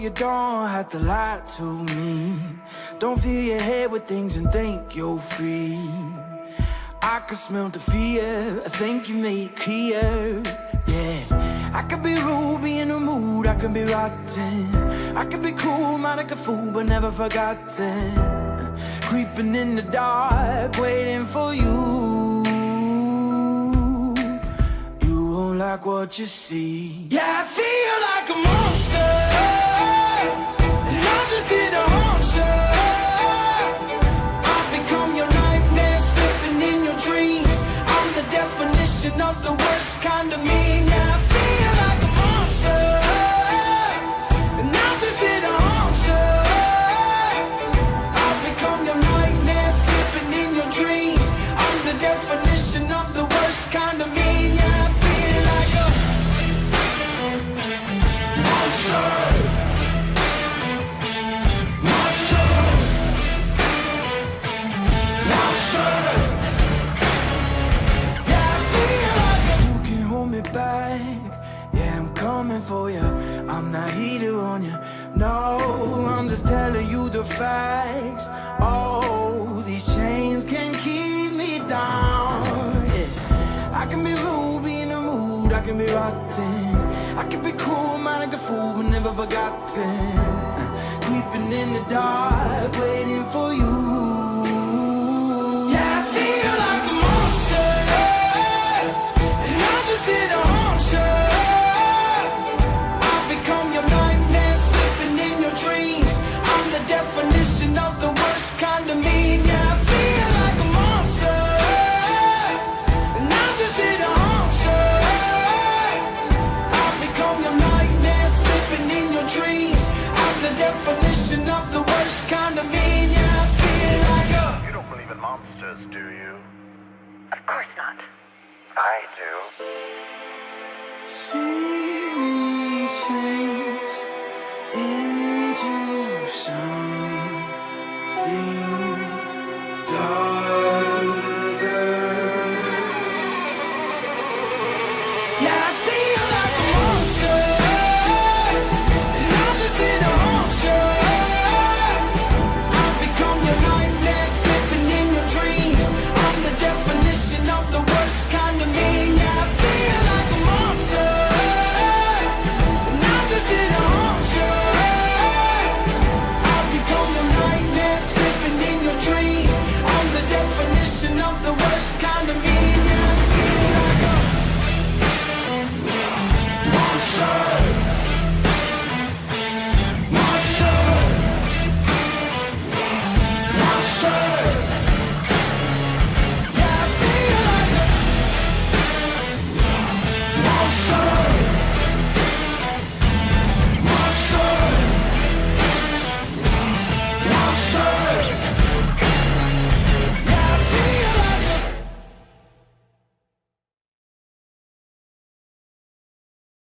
you don't have to lie to me. Don't fill your head with things and think you're free. I can smell the fear, I think you made it clear. Yeah, I could be rude, be in the mood, I can be rotten. I could be cool, mind like a fool, but never forgotten. Creeping in the dark, waiting for you. You won't like what you see. Yeah, I feel like a monster, and I'm just here to haunt you. I've become your nightmare, slipping in your dreams. I'm the definition of the worst kind of mean. Yeah, I feel like a monster, and I'm just here to haunt you. I've become your nightmare, slipping in your dreams. I'm the definition of the worst kind of mean. Yeah, I feel like a monster, monster, monster. Yeah, I feel like you can hold me back. Yeah, I'm coming for you. I'm not heater on you. No, I'm just telling you the facts. Oh, these chains can keep me down. Yeah. I can be rude, be in the mood, I can be rotten. I can be cool, mind like a fool, but never forgotten. Creeping in the dark, waiting for you. Yeah, I feel like a monster, and I'm just here to haunt you. I've become your nightmare, slipping in your dreams. I'm the definition of the worst kind of mean. Yeah, I feel like a monster, and I'm just here to haunt you. I've become your nightmare, slipping in your dreams. I'm the definition of the worst kind of mean. Yeah, I feel like a... You don't believe in monsters, do you? Of course not. I do. See me change.